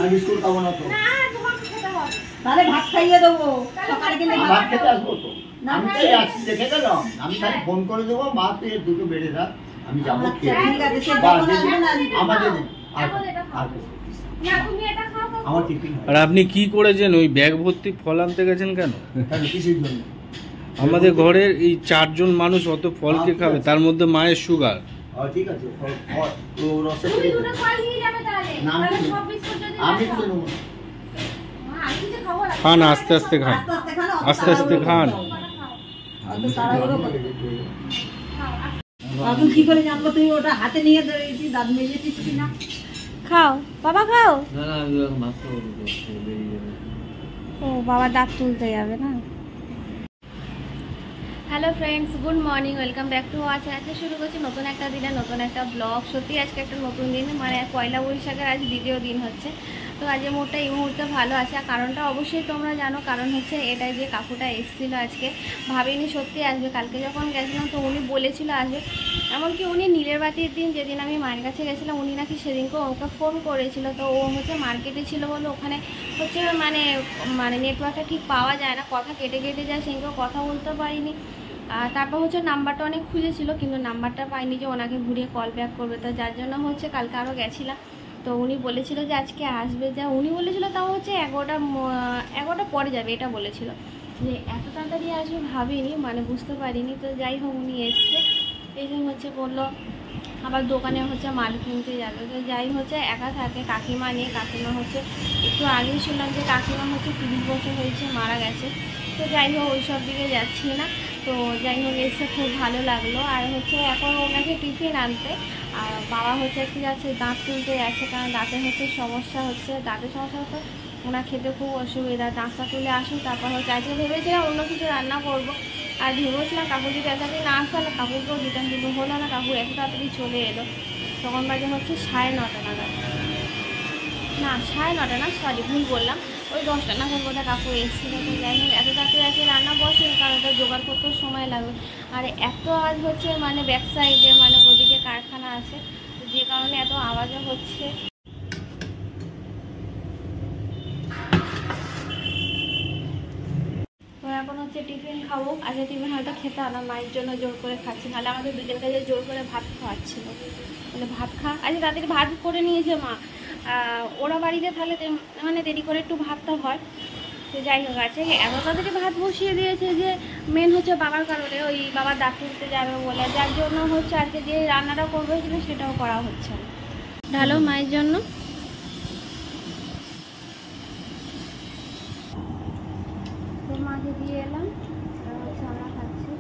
আমি স্কুল খাবো না তো। না তোমাকে খেতে হবে। তাহলে ভাত খাইয়ে দেবো, সকালে কিন্তু ভাত খেতে আসবো তো। আমি তো আসছি দেখে গেলাম, আমি খালি ফোন করে দেবো, মা তুই দুটো বেড়ে থাক, আমি যাবো খেয়ে। ঠিক আছে, সে আমাদের না তুমি এটা খাও। আমার টিফিন। আর আপনি কি করেছেন? ওই ব্যাগ ভর্তি ফল আনতে গেছেন কেন? কিসের জন্য? আমাদের ঘরের এই 4 জন মানুষ অত ফল কে খাবে? তার মধ্যে মায়ের সুগার। ঠিক আছে, ও রসে তুমি দুটো ফল নিয়ে যাবে তাহলে। তাহলে 26 পর্যন্ত আমি কিছু নেবো না। আমি যে খাবো না। খান, আস্তে আস্তে খান, আস্তে আস্তে খান। এখন কি করে জানবো তুই ওটা হাতে নিয়ে দাঁত মেজেছিস কিনা? খাও বাবা খাও। না না আমি মাত্র বেরিয়ে যাবে। ও বাবা দাঁত তুলতে যাবে না। Hello friends, good morning, welcome back to our channel. আজকে শুরু করছি নতুন একটা দিনে নতুন একটা ব্লগ। সত্যি আজকে একটা নতুন দিন, মানে পয়লা বৈশাখের আজ দ্বিতীয় দিন হচ্ছে। তো আজকে মোটটা এই মুহূর্তে ভালো আছে। আর কারণটা অবশ্যই তোমরা জানো, কারণ হচ্ছে এটাই যে কাকুটা এসেছিলো আজকে, ভাবিনি সত্যি আসবে। কালকে যখন গেছিলাম তো উনি বলেছিল আসবে, এমনকি উনি নীলের বাতির দিন যেদিন আমি মায়ের কাছে গেছিলাম উনি নাকি সেদিনকে ওকে ফোন করেছিল। তো ও হচ্ছে মার্কেটে ছিল বলে ওখানে হচ্ছে মানে নেটওয়ার্কটা ঠিক পাওয়া যায় না, কথা কেটে কেটে যায়, সেদিনকে কথা বলতে পারিনি। আর তারপর হচ্ছে নাম্বারটা অনেক খুঁজেছিল কিন্তু নাম্বারটা পাইনি যে ওনাকে ঘুরিয়ে কল ব্যাক করবে। তো যার জন্য হচ্ছে কালকে আরও গেছিলাম। তো উনি বলেছিল যে আজকে আসবে, যা উনি বলেছিল তাও হচ্ছে 11টা পরে যাবে এটা বলেছিল। যে এত তাড়াতাড়ি আসবে ভাবিনি, মানে বুঝতে পারিনি। তো যাই হোক উনি এসছে, এই জন্য হচ্ছে বললো আবার দোকানে হচ্ছে মাল কিনতে যাবে। তো যাই হচ্ছে একা থাকে, কাকিমা নেই। কাকিমা হচ্ছে একটু আগেই শুনলাম যে কাকিমা হচ্ছে 30 বছর হয়েছে মারা গেছে। তো যাই হোক ওই সব দিকে যাচ্ছি না। তো যাই হোক এসে খুব ভালো লাগলো। আর হচ্ছে এখন ওনাকে টিফিন আনতে, আর বাবা হচ্ছে একটু যাচ্ছে দাঁত তুলতে যাচ্ছে, কারণ দাঁতের হচ্ছে সমস্যা হচ্ছে। দাঁতের সমস্যা হচ্ছে ওনার খেতে খুব অসুবিধা। দাঁতটা তুলে আসুন, তারপর হচ্ছে আজকে ভেবেছিলাম অন্য কিছু রান্না করবো। আর ভেবেছিলাম কাকু যদি এত তাড়াতাড়ি না আসলে কাকুকেও রিটার্ন দিতে হলো না। কাকু এত তাড়াতাড়ি চলে এলো। তখন বাজে হচ্ছে 9:30 নাগাদ, না 9:30 না, সরি ভুল বললাম, ওই 10টা নাগাদ বোধহয় কাকু এসেছিলো। তো যাই হোক এত তাড়াতাড়ি আছে রান্না বসে, কারণ ওটা জোগাড় করতেও সময় লাগবে। আর এত আওয়াজ হচ্ছে, মানে ব্যাক সাইডে মানে ওদিকে কারখানা আছে, যে কারণে এত আওয়াজও হচ্ছে। তো এখন হচ্ছে টিফিন খাবো। আজকে টিফিন হয়তো খেতে হবে না, মায়ের জন্য জোর করে খাচ্ছি, নাহলে আমাদের দুজন কাজে জোর করে ভাত খাওয়াচ্ছিল। মানে ভাত খা, আজকে তাদের ভাত করে নিয়েছে মা। ওরা বাড়িতে তাহলে মানে দেরি করে একটু ভাতটা হয়। তো যাই হোক আছে এত তাদেরকে ভাত বসিয়ে দিয়েছে যে মেন হচ্ছে বাবার কারণে, ওই বাবার দাঁত তুলতে যাবে বলে, যার জন্য হচ্ছে আজকে যে রান্নাটা করবে কিন্তু সেটাও করা হচ্ছে না। ঢালো মায়ের জন্য। তো মাকে দিয়ে এলাম, হচ্ছে আমরা খাচ্ছি।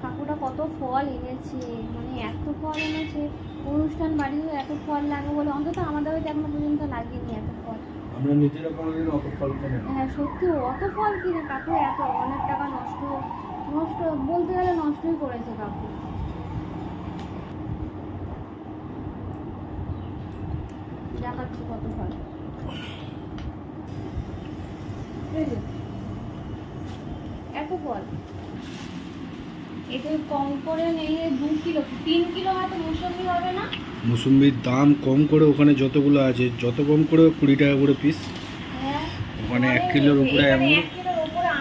কাকুটা কত ফল এনেছে, মানে এত ফল এনেছে, অনুষ্ঠান বাড়িতে এত ফল লাগে বলে অন্তত আমাদের হয়তো এখনো পর্যন্ত লাগেনি এত ফল। আমরা নিজেরা কোনোদিন অত ফল কিনে না। হ্যাঁ সত্যি অত ফল কিনে কাকু এত অনেক টাকা নষ্ট বলতে গেলে নষ্টই করেছে কাকু। দেখাচ্ছি কত ফল, এত ফল। এটা কম করে নেই 2 কিলো 3 কিলো হয়তো মৌসুমি হবে না। মুসুম্বির দাম কম করে ওখানে যতগুলো আছে, যত কম করে 20 টাকা করে পিস। হ্যাঁ ওখানে 1 কিলোর উপরে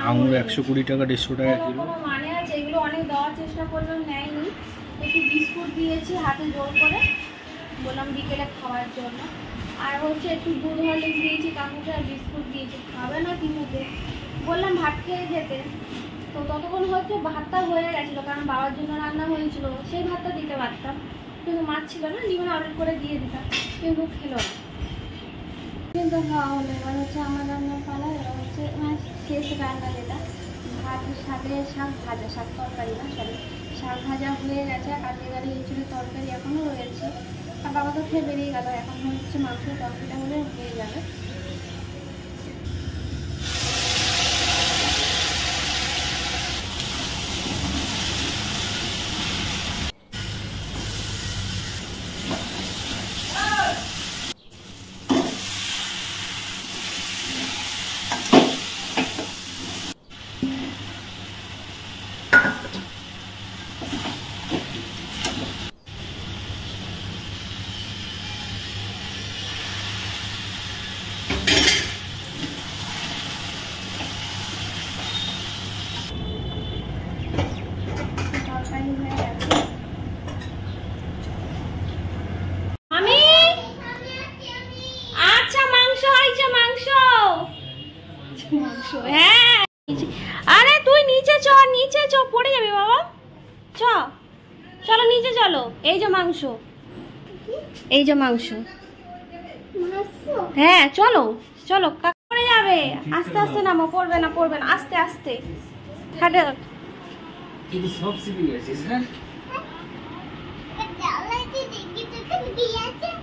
আঙুর 120 টাকা, 150 টাকা কিলো। মানে আছে এগুলো অনেক দেওয়ার চেষ্টা করলাম, নেয়নি। একটু বিস্কুট দিয়েছি হাতে জোর করে, বললাম বিকেলে খাওয়ার জন্য। আর হচ্ছে একটু দুধ হরলিক্স দিয়েছি কাকুকে, আর বিস্কুট দিয়েছি, খাবে না কিনেতে, বললাম ভাত খেয়ে যেতে। তো ততক্ষণ হচ্ছে ভাতটা হয়ে গেছিলো, কারণ বাবার জন্য রান্না হয়েছিল, সেই ভাতটা দিতে পারতাম, কিন্তু মাছ ছিল না, ডিমে অর্ডার করে দিয়ে দিতাম, কিন্তু খেলো না। কিন্তু খাওয়া হলো। এবার হচ্ছে আমার রান্নার পালা। এবার হচ্ছে মানে শেষ রান্না, যেটা ভাতের সাথে শাক ভাজা, শাক তরকারি না সরি, শাক ভাজা হয়ে গেছে। কালকে গাড়ি ছিল তরকারি এখনও রয়েছে, আর বাবা তো খেয়ে বেরিয়ে গেল। এখন হচ্ছে মাংসের তরকারিটা হলে হয়ে যাবে। মাংস, হ্যাঁ। আরে তুই নিচে চ পড়ে যাবে বাবা। চলো নিচে চলো। এই যে মাংস, হ্যাঁ চলো পড়ে যাবে। আস্তে আস্তে নামো, পড়বে না আস্তে আস্তে হাঁটে। কিন্তু সব শিখে গেছিস, হ্যাঁ?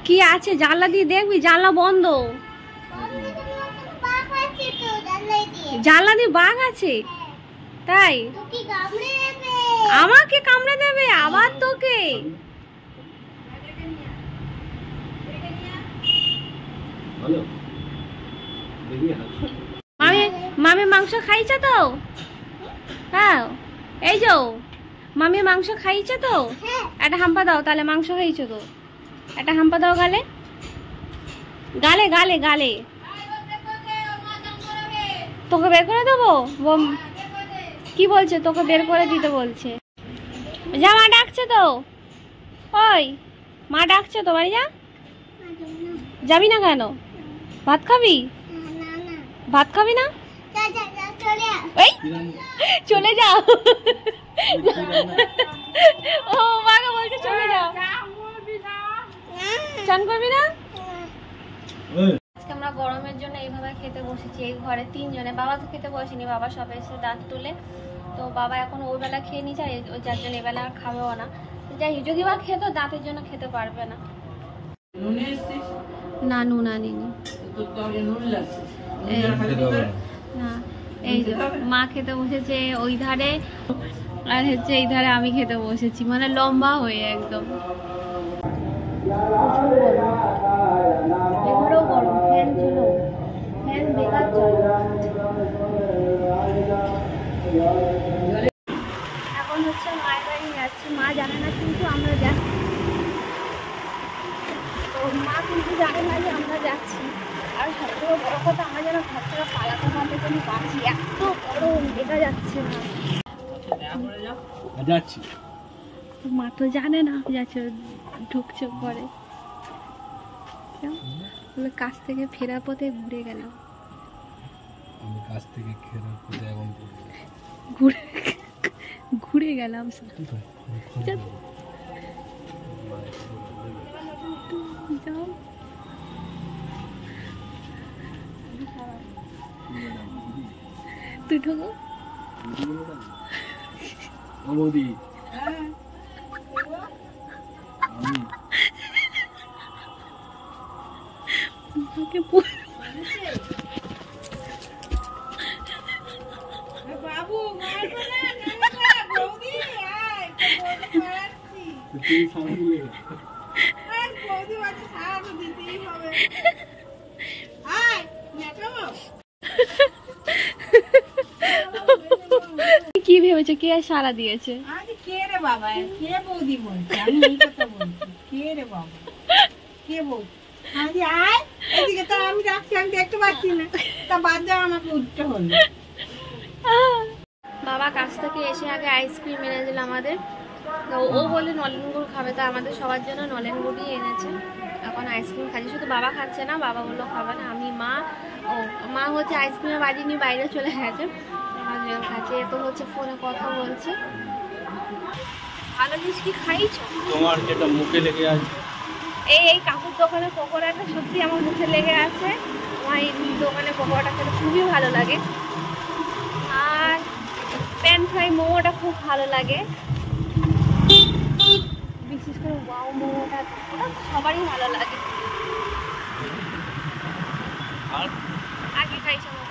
কি আছে জানলা দিয়ে দেখবি? জানলা বন্ধ। জানলা দিয়ে বাঘ আছে? তাই? আমাকে কামড়ে দেবে আবার তোকে? মামি মাংস খাইছে তো? হ্যাঁ এই যো মামি মাংস খাইছে তো? একটা হাম্পা দাও তাহলে, মাংস খাইছো তো। একটা হাম্পা দাও গালে গালে গালে গালে। তোকে বের করে দেবো? কি বলছে? তোকে বের করে দিতে বলছে। যা, মা ডাকছে তো। ওই মা ডাকছে তো, বাড়ি যা। যাবি না কেন? ভাত খাবি? ভাত খাবি না? এই চলে যাও। ও মাকে বলছে চলে যাও। চান করবি না? আজকে আমরা গরমের জন্য এইভাবে খেতে বসেছি এই ঘরে তিনজনে। বাবা তো খেতে বসেনি, বাবা সব এসে দাঁত তুলে। তো বাবা এখন ওই বেলা খেয়ে নিচ্ছে, যার জন্য এবেলা আর খাবেও না। যাই যদি বা খেতো দাঁতের জন্য খেতে পারবে না। না নুন আনিনি না। এই যে মা খেতে বসেছে ওই ধারে, আর হচ্ছে এই ধারে আমি খেতে বসেছি, মানে লম্বা হয়ে একদম। এগুলোও গরম, ফ্যান ছিল, ফ্যান বেকার চলে। এখন হচ্ছে মায়ের বাড়ি যাচ্ছি, মা জানে না কিন্তু আমরা যাচ্ছি। তো মা কিন্তু জানে না যে আমরা যাচ্ছি। আর সবথেকে বড় কথা, আমরা যেন ঘর থেকে পালাতে পারতে যেন বাঁচি, এত গরম দেখা যাচ্ছে না। যাচ্ছি, মা তো জানে না যাচ্ছে, ঢুকছে ঘরে। কাজ থেকে ফেরার পথে ঘুরে গেলাম। আমি কাছ থেকে ফেরার পথে এখন ঘুরে গেলাম। যাও তুই ঢোকো। বৌদি বাবু কি ভেবেছে? কে সারা দিয়েছে? কে রে বাবা? কে বৌদি বলছে? আমি এই কথা বলছি। কে রে বাবা? কে বল? আয় এদিকে তো আমি রাখছি, আমি দেখতে পাচ্ছি না। তা বাদ দাও, আমাকে উঠতে হলো। বাবা কাছ থেকে এসে আগে আইসক্রিম এনে দিল আমাদের। তো ও বলে নলেন গুড় খাবে, তো আমাদের সবার জন্য নলেন গুড়ই এনেছে। এখন আইসক্রিম খাচ্ছি, শুধু বাবা খাচ্ছে না, বাবা বললো খাবে না। আমি মা হচ্ছে আইসক্রিমে বাজি নিয়ে বাইরে চলে গেছে, খাচ্ছে। তো হচ্ছে ফোনে কথা বলছে। ভালো জিনিস কি খাইছো? তোমার যেটা মুখে লেগে আছে, এই কাকুর দোকানে পকোড়াটা সত্যি আমার মুখে লেগে আছে। আমার এই দোকানে পকোড়াটা খেতে খুবই ভালো লাগে। আর প্যান ফ্রাই মোমোটা খুব ভালো লাগে, বিশেষ করে ওয়াও মোমোটা, ওটা সবারই ভালো লাগে। আগে খাইছি আমার।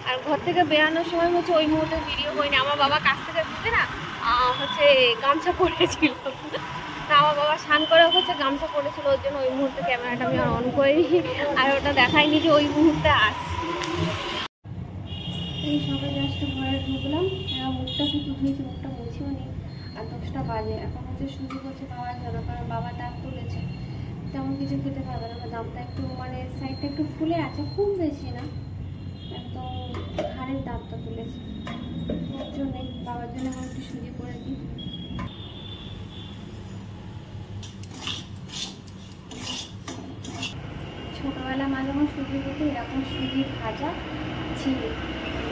আর ঘর থেকে বেরানোর সময় হচ্ছে ওই মুহূর্তে ভিডিও করিনি। আমার বাবা কাছ থেকে ঢুকে না হচ্ছে গামছা পরেছিল, তা আমার বাবা স্নান করে হচ্ছে গামছা পরেছিল, ওর জন্য ওই মুহূর্তে ক্যামেরাটা আমি আর অন করিনি, আর ওটা দেখাইনি যে ওই মুহূর্তে এই সবাই জাস্ট ঘরে ঢুকলাম। মুখটা শুধু ধুয়েছি, মুখটা মুছেও নি। আর 10টা বাজে। এখন হচ্ছে সুজি করছে খাওয়ার জন্য, কারণ বাবা দাঁত তুলেছে, তেমন কিছু খেতে পারবে না। দামটা একটু মানে সাইডটা একটু ফুলে আছে, খুব বেশি না, একদম হাড়ের দাঁতটা তুলেছে, ওর জন্যে বাবার জন্য এখন একটু সুজি করে দিই। ছোটবেলা মা যখন সুজি করতো এরকম সুজি ভাজা চিনি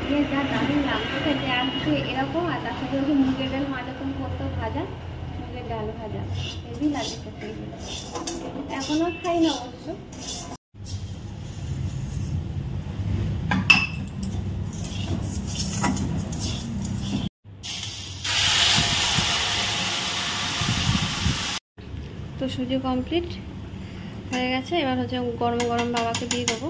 দিয়ে যা দারুণ লাগতো খেতে। আর কিছু এরকম, আর তার সাথে হচ্ছে মুগের ডাল মা যখন করতো ভাজা, মুগের ডাল ভাজা হেভি লাগে খেতে। এখনও খাই না অবশ্য। তো সুজি কমপ্লিট হয়ে গেছে, এবার হচ্ছে গরম গরম বাবাকে দিয়ে দেবো।